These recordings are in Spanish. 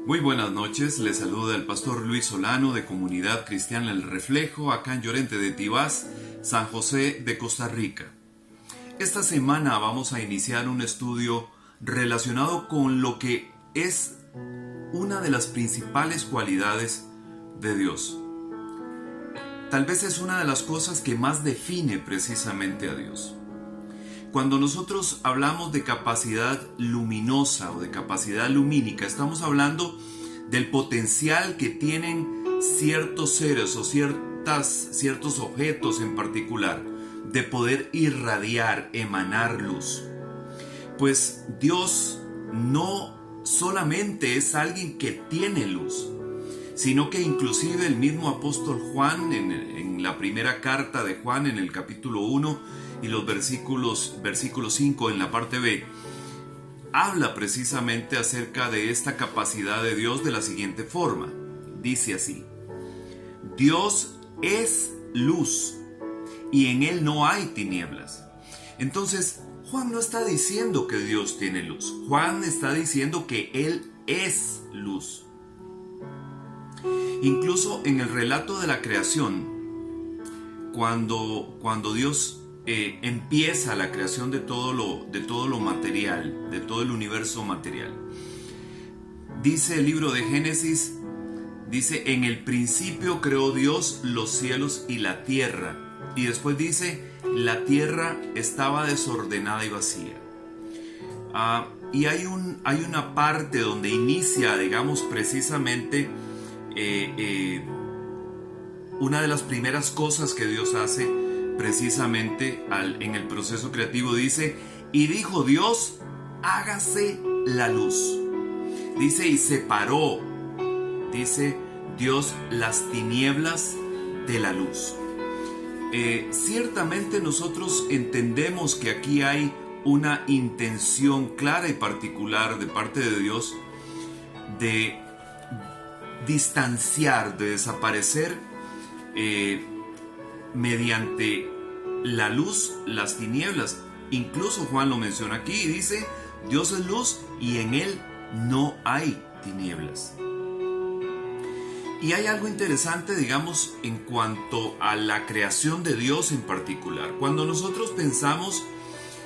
Muy buenas noches, les saluda el pastor Luis Solano de Comunidad Cristiana El Reflejo, acá en Llorente de Tibás, San José de Costa Rica. Esta semana vamos a iniciar un estudio relacionado con lo que es una de las principales cualidades de Dios. Tal vez es una de las cosas que más define precisamente a Dios. Cuando nosotros hablamos de capacidad luminosa o de capacidad lumínica, estamos hablando del potencial que tienen ciertos seres o ciertos objetos en particular de poder irradiar, emanar luz. Pues Dios no solamente es alguien que tiene luz, sino que inclusive el mismo apóstol Juan en la primera carta de Juan en el capítulo 1 y los versículos 5 en la parte B, habla precisamente acerca de esta capacidad de Dios de la siguiente forma. Dice así: Dios es luz y en Él no hay tinieblas. Entonces, Juan no está diciendo que Dios tiene luz. Juan está diciendo que Él es luz. Incluso en el relato de la creación, cuando Dios empieza la creación de todo lo material, de todo el universo material, dice el libro de Génesis, dice: en el principio creó Dios los cielos y la tierra. Y después dice: la tierra estaba desordenada y vacía. Y hay una parte donde inicia, digamos, precisamente una de las primeras cosas que Dios hace precisamente en el proceso creativo. Dice: y dijo Dios, hágase la luz. Dice: y separó, dice Dios, las tinieblas de la luz. Ciertamente nosotros entendemos que aquí hay una intención clara y particular de parte de Dios de distanciar, de desaparecer mediante la luz las tinieblas. Incluso Juan lo menciona aquí y dice: Dios es luz y en Él no hay tinieblas. Y hay algo interesante, digamos, en cuanto a la creación de Dios en particular. Cuando nosotros pensamos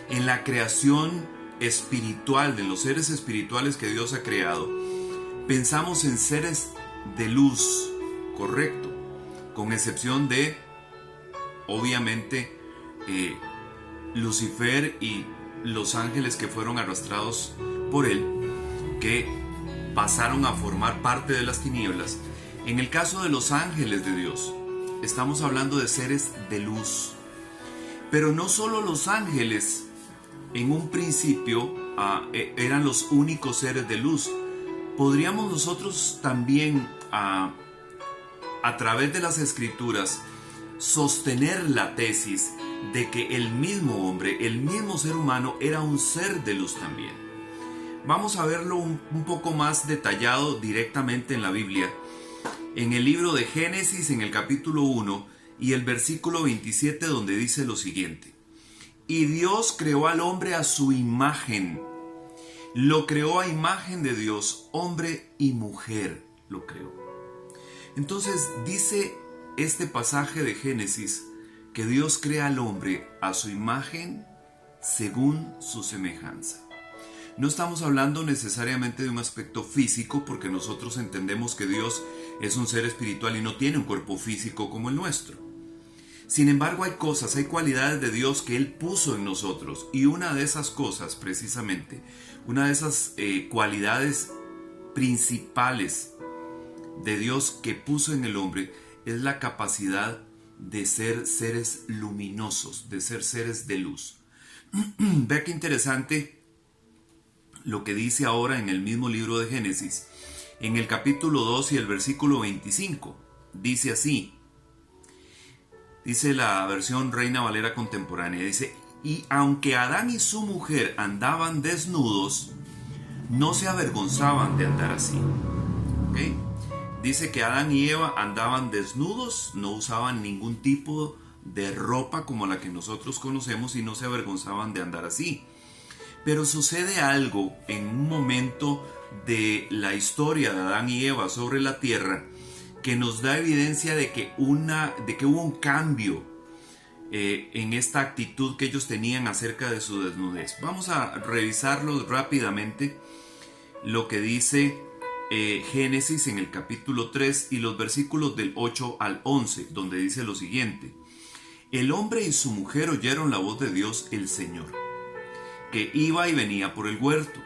en la creación espiritual, de los seres espirituales que Dios ha creado, pensamos en seres de luz, correcto, con excepción de, obviamente, Lucifer y los ángeles que fueron arrastrados por él, que pasaron a formar parte de las tinieblas. En el caso de los ángeles de Dios, estamos hablando de seres de luz. Pero no solo los ángeles en un principio eran los únicos seres de luz. Podríamos nosotros también, a través de las escrituras, sostener la tesis de que el mismo hombre, el mismo ser humano, era un ser de luz también. Vamos a verlo un poco más detallado directamente en la Biblia, en el libro de Génesis, en el capítulo 1 y el versículo 27, donde dice lo siguiente: y Dios creó al hombre a su imagen, lo creó a imagen de Dios, hombre y mujer lo creó. Entonces dice este pasaje de Génesis que Dios crea al hombre a su imagen según su semejanza. No estamos hablando necesariamente de un aspecto físico, porque nosotros entendemos que Dios es un ser espiritual y no tiene un cuerpo físico como el nuestro. Sin embargo, hay cualidades de Dios que Él puso en nosotros, y una de esas cosas, precisamente, una de esas cualidades principales de Dios que puso en el hombre, es la capacidad de ser seres luminosos, de ser seres de luz. Vea qué interesante lo que dice ahora en el mismo libro de Génesis, en el capítulo 2 y el versículo 25. Dice así, dice la versión Reina Valera contemporánea, dice: y aunque Adán y su mujer andaban desnudos, no se avergonzaban de andar así. ¿Okay? Dice que Adán y Eva andaban desnudos, no usaban ningún tipo de ropa como la que nosotros conocemos y no se avergonzaban de andar así. Pero sucede algo en un momento de la historia de Adán y Eva sobre la tierra que nos da evidencia de que hubo un cambio en esta actitud que ellos tenían acerca de su desnudez. Vamos a revisarlo rápidamente, lo que dice Génesis en el capítulo 3 y los versículos del 8 al 11, donde dice lo siguiente: el hombre y su mujer oyeron la voz de Dios el Señor, que iba y venía por el huerto,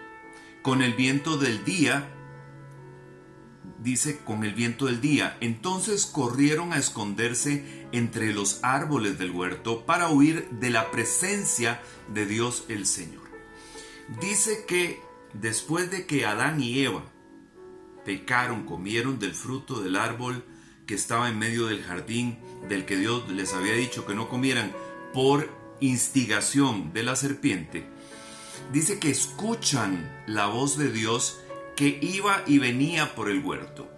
con el viento del día. Dice, con el viento del día. Entonces corrieron a esconderse entre los árboles del huerto para huir de la presencia de Dios el Señor. Dice que después de que Adán y Eva pecaron, comieron del fruto del árbol que estaba en medio del jardín, del que Dios les había dicho que no comieran por instigación de la serpiente, dice que escuchan la voz de Dios que iba y venía por el huerto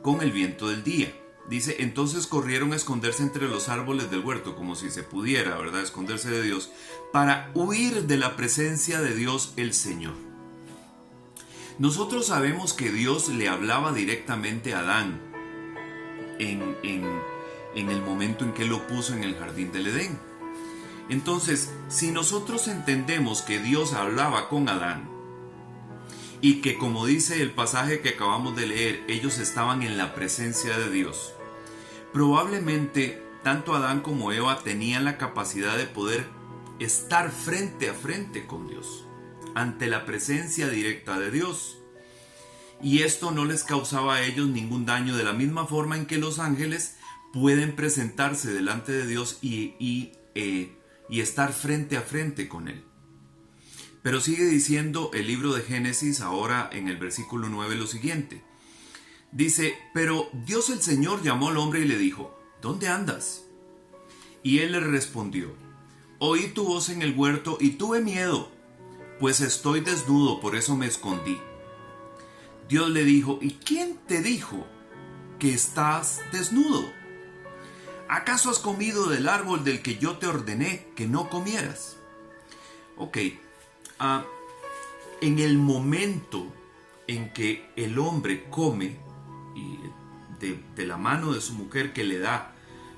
con el viento del día. Dice, entonces corrieron a esconderse entre los árboles del huerto, como si se pudiera, ¿verdad?, esconderse de Dios, para huir de la presencia de Dios el Señor. Nosotros sabemos que Dios le hablaba directamente a Adán en el momento en que lo puso en el jardín del Edén. Entonces, si nosotros entendemos que Dios hablaba con Adán y que, como dice el pasaje que acabamos de leer, ellos estaban en la presencia de Dios, probablemente tanto Adán como Eva tenían la capacidad de poder estar frente a frente con Dios, ante la presencia directa de Dios. Y esto no les causaba a ellos ningún daño, de la misma forma en que los ángeles pueden presentarse delante de Dios y estar frente a frente con Él. Pero sigue diciendo el libro de Génesis ahora en el versículo 9 lo siguiente. Dice, pero Dios el Señor llamó al hombre y le dijo, ¿dónde andas? Y él le respondió, oí tu voz en el huerto y tuve miedo, pues estoy desnudo, por eso me escondí. Dios le dijo, ¿y quién te dijo que estás desnudo? ¿Acaso has comido del árbol del que yo te ordené que no comieras? Ok, en el momento en que el hombre come de la mano de su mujer que le da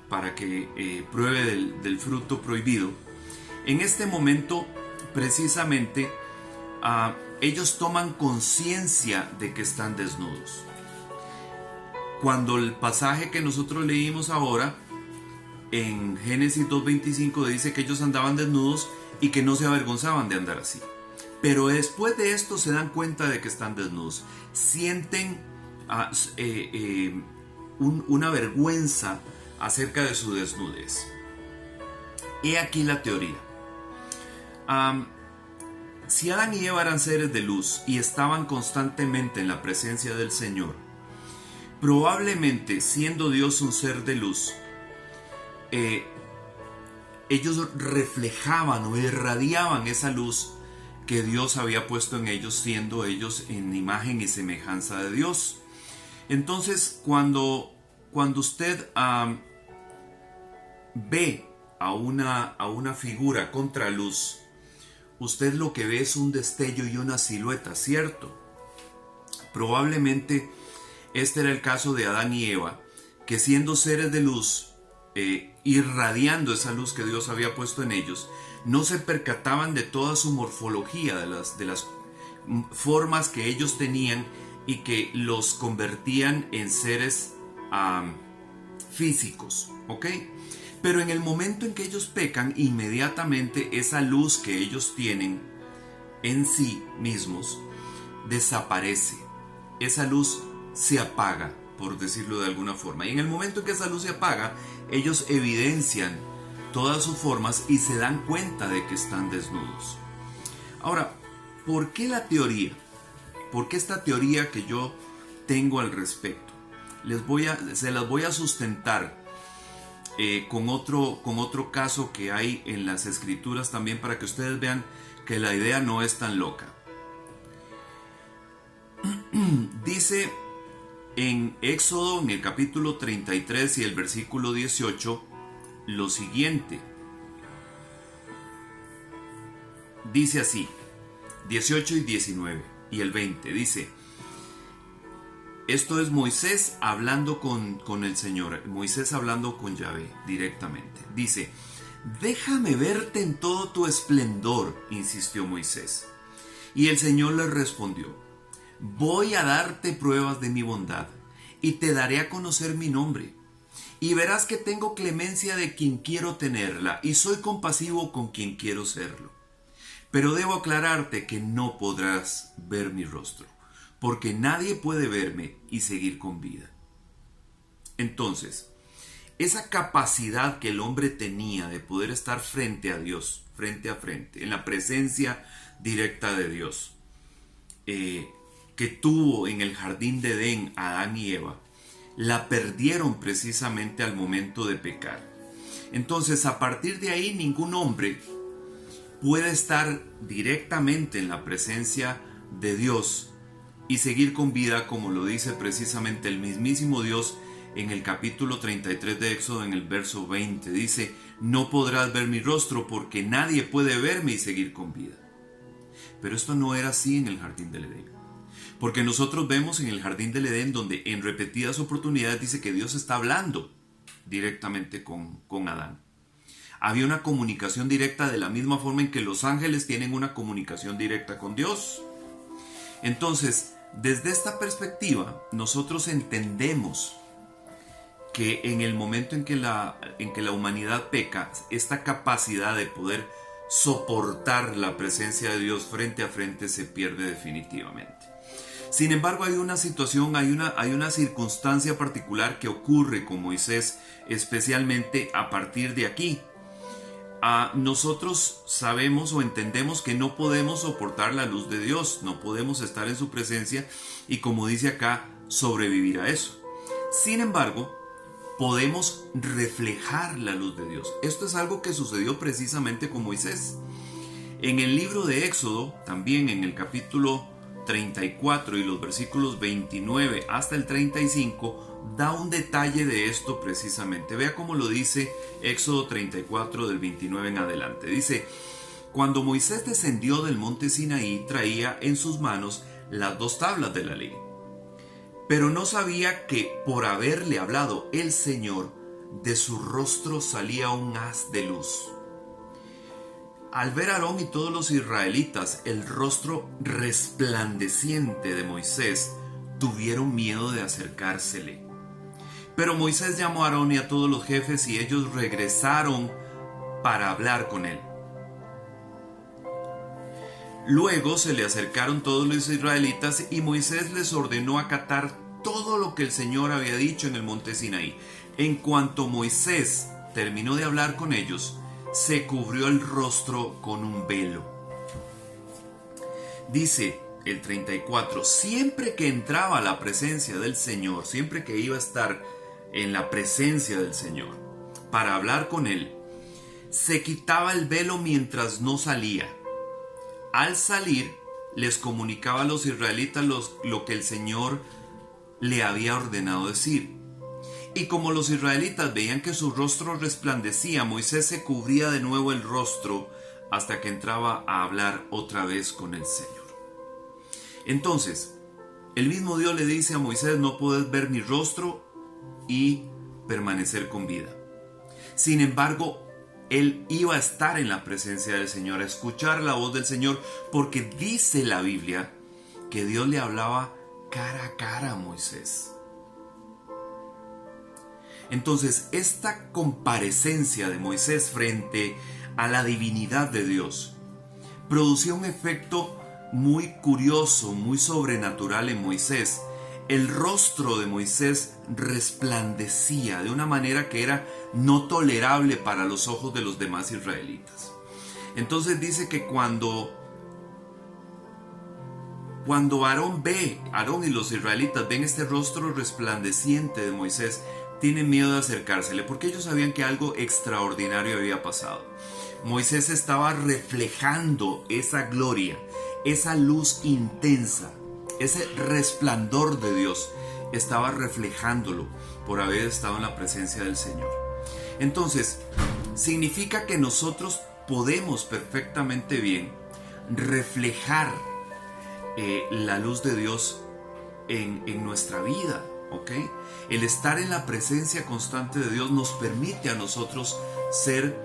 para que pruebe del fruto prohibido, en este momento precisamente ellos toman conciencia de que están desnudos. Cuando el pasaje que nosotros leímos ahora en Génesis 2:25 dice que ellos andaban desnudos y que no se avergonzaban de andar así. Pero después de esto se dan cuenta de que están desnudos. Sienten una vergüenza acerca de su desnudez. He aquí la teoría. Si Adán y Eva eran seres de luz y estaban constantemente en la presencia del Señor, probablemente siendo Dios un ser de luz, ellos reflejaban o irradiaban esa luz que Dios había puesto en ellos, siendo ellos en imagen y semejanza de Dios. Entonces, cuando usted ve a una figura contra luz, usted lo que ve es un destello y una silueta, ¿cierto? Probablemente este era el caso de Adán y Eva, que siendo seres de luz, irradiando esa luz que Dios había puesto en ellos, no se percataban de toda su morfología, de las formas que ellos tenían y que los convertían en seres físicos, ¿ok? Pero en el momento en que ellos pecan, inmediatamente esa luz que ellos tienen en sí mismos desaparece. Esa luz se apaga, por decirlo de alguna forma. Y en el momento en que esa luz se apaga, ellos evidencian todas sus formas y se dan cuenta de que están desnudos. Ahora, ¿por qué la teoría? ¿Por qué esta teoría que yo tengo al respecto? Se las voy a sustentar con otro caso que hay en las escrituras también, para que ustedes vean que la idea no es tan loca. Dice en Éxodo, en el capítulo 33 y el versículo 18, lo siguiente. Dice así, 18 y 19. y el 20. Dice, esto es Moisés hablando con el Señor, Moisés hablando con Yahvé directamente. Dice, déjame verte en todo tu esplendor, insistió Moisés. Y el Señor le respondió, voy a darte pruebas de mi bondad y te daré a conocer mi nombre. Y verás que tengo clemencia de quien quiero tenerla y soy compasivo con quien quiero serlo. Pero debo aclararte que no podrás ver mi rostro, porque nadie puede verme y seguir con vida. Entonces, esa capacidad que el hombre tenía de poder estar frente a Dios, frente a frente, en la presencia directa de Dios, que tuvo en el jardín de Edén Adán y Eva, la perdieron precisamente al momento de pecar. Entonces, a partir de ahí, ningún hombre puede estar directamente en la presencia de Dios y seguir con vida, como lo dice precisamente el mismísimo Dios en el capítulo 33 de Éxodo, en el verso 20. Dice, no podrás ver mi rostro porque nadie puede verme y seguir con vida. Pero esto no era así en el jardín del Edén. Porque nosotros vemos en el jardín del Edén donde en repetidas oportunidades dice que Dios está hablando directamente con Adán. Había una comunicación directa de la misma forma en que los ángeles tienen una comunicación directa con Dios. Entonces, desde esta perspectiva, nosotros entendemos que en el momento en que la humanidad peca, esta capacidad de poder soportar la presencia de Dios frente a frente se pierde definitivamente. Sin embargo, hay una situación, hay una circunstancia particular que ocurre con Moisés, especialmente a partir de aquí. Nosotros sabemos o entendemos que no podemos soportar la luz de Dios, no podemos estar en su presencia y, como dice acá, sobrevivir a eso. Sin embargo, podemos reflejar la luz de Dios. Esto es algo que sucedió precisamente con Moisés. En el libro de Éxodo, también en el capítulo 34 y los versículos 29 hasta el 35, da un detalle de esto precisamente. Vea cómo lo dice Éxodo 34 del 29 en adelante. Dice, cuando Moisés descendió del monte Sinaí, traía en sus manos las 2 tablas de la ley. Pero no sabía que por haberle hablado el Señor, de su rostro salía un haz de luz. Al ver a Aarón y todos los israelitas el rostro resplandeciente de Moisés, tuvieron miedo de acercársele. Pero Moisés llamó a Aarón y a todos los jefes y ellos regresaron para hablar con él. Luego se le acercaron todos los israelitas y Moisés les ordenó acatar todo lo que el Señor había dicho en el monte Sinaí. En cuanto Moisés terminó de hablar con ellos, se cubrió el rostro con un velo. Dice el 34, siempre que entraba a la presencia del Señor, siempre que iba a estar en la presencia del Señor para hablar con él, se quitaba el velo mientras no salía. Al salir, les comunicaba a los israelitas lo que el Señor le había ordenado decir. Y como los israelitas veían que su rostro resplandecía, Moisés se cubría de nuevo el rostro hasta que entraba a hablar otra vez con el Señor. Entonces, el mismo Dios le dice a Moisés, no puedes ver mi rostro y permanecer con vida. Sin embargo, él iba a estar en la presencia del Señor, a escuchar la voz del Señor, porque dice la Biblia que Dios le hablaba cara a cara a Moisés. Entonces, esta comparecencia de Moisés frente a la divinidad de Dios producía un efecto muy curioso, muy sobrenatural en Moisés. El rostro de Moisés resplandecía de una manera que era no tolerable para los ojos de los demás israelitas. Entonces dice que cuando Aarón y los israelitas ven este rostro resplandeciente de Moisés, tienen miedo de acercársele porque ellos sabían que algo extraordinario había pasado. Moisés estaba reflejando esa gloria, esa luz intensa, ese resplandor de Dios, estaba reflejándolo por haber estado en la presencia del Señor. Entonces, significa que nosotros podemos perfectamente bien reflejar la luz de Dios en nuestra vida, ¿ok? El estar en la presencia constante de Dios nos permite a nosotros ser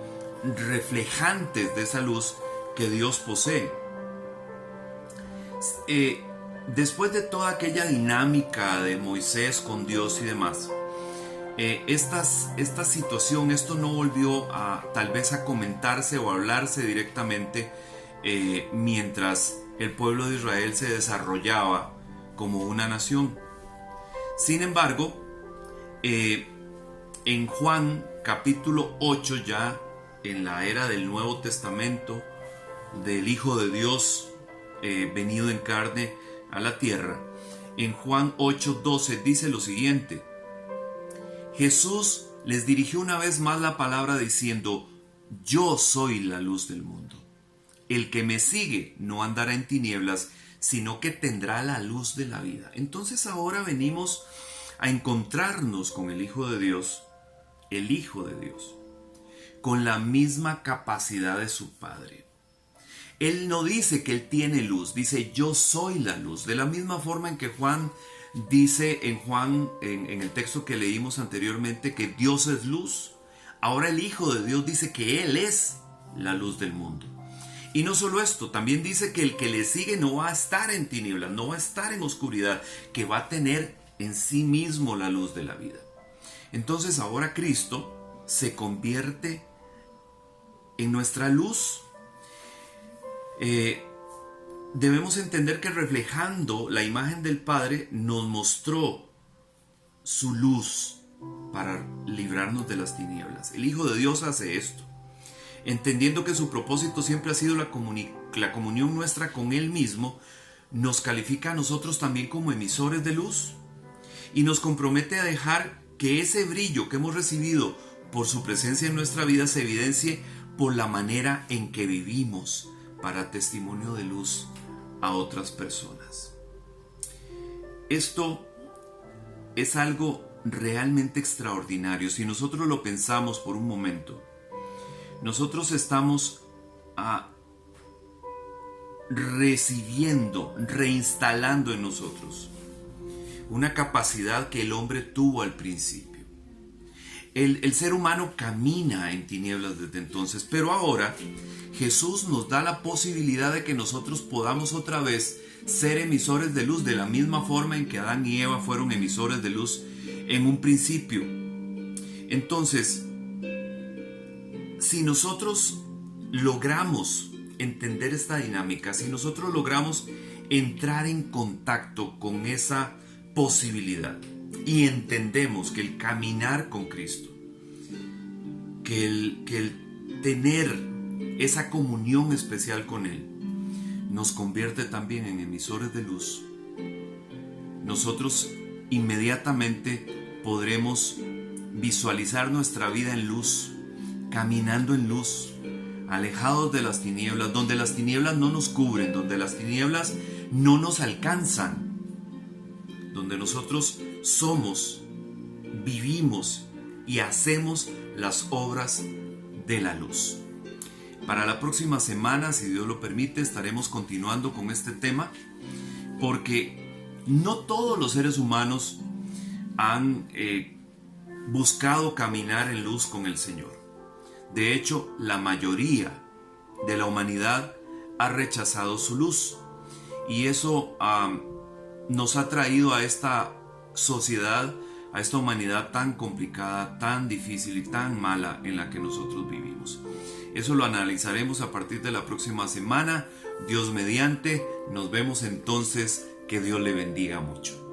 reflejantes de esa luz que Dios posee. Después de toda aquella dinámica de Moisés con Dios y demás, esta situación, esto no volvió tal vez a comentarse o a hablarse directamente mientras el pueblo de Israel se desarrollaba como una nación. Sin embargo, en Juan capítulo 8, ya en la era del Nuevo Testamento, del Hijo de Dios venido en carne a la tierra, en Juan 8:12 dice lo siguiente: Jesús les dirigió una vez más la palabra diciendo: yo soy la luz del mundo. El que me sigue no andará en tinieblas, sino que tendrá la luz de la vida. Entonces ahora venimos a encontrarnos con el Hijo de Dios, con la misma capacidad de su Padre. Él no dice que Él tiene luz, dice yo soy la luz. De la misma forma en que Juan dice en el texto que leímos anteriormente, que Dios es luz. Ahora el Hijo de Dios dice que Él es la luz del mundo. Y no solo esto, también dice que el que le sigue no va a estar en tinieblas, no va a estar en oscuridad, que va a tener en sí mismo la luz de la vida. Entonces ahora Cristo se convierte en nuestra luz. Debemos entender que reflejando la imagen del Padre nos mostró su luz para librarnos de las tinieblas. El Hijo de Dios hace esto, entendiendo que su propósito siempre ha sido la comunión nuestra con Él mismo. Nos califica a nosotros también como emisores de luz y nos compromete a dejar que ese brillo que hemos recibido por su presencia en nuestra vida se evidencie por la manera en que vivimos, para testimonio de luz a otras personas. Esto es algo realmente extraordinario. Si nosotros lo pensamos por un momento, nosotros estamos recibiendo, reinstalando en nosotros una capacidad que el hombre tuvo al principio. El ser humano camina en tinieblas desde entonces, pero ahora Jesús nos da la posibilidad de que nosotros podamos otra vez ser emisores de luz, de la misma forma en que Adán y Eva fueron emisores de luz en un principio. Entonces, si nosotros logramos entender esta dinámica, si nosotros logramos entrar en contacto con esa posibilidad y entendemos que el caminar con Cristo, que el tener esa comunión especial con Él nos convierte también en emisores de luz, nosotros inmediatamente podremos visualizar nuestra vida en luz, caminando en luz, alejados de las tinieblas, donde las tinieblas no nos cubren, donde las tinieblas no nos alcanzan, donde nosotros somos, vivimos y hacemos las obras de la luz. Para la próxima semana, si Dios lo permite, estaremos continuando con este tema, porque no todos los seres humanos han buscado caminar en luz con el Señor. De hecho, la mayoría de la humanidad ha rechazado su luz, y eso nos ha traído a esta sociedad, a esta humanidad tan complicada, tan difícil y tan mala en la que nosotros vivimos. Eso lo analizaremos a partir de la próxima semana. Dios mediante, nos vemos entonces. Que Dios le bendiga mucho.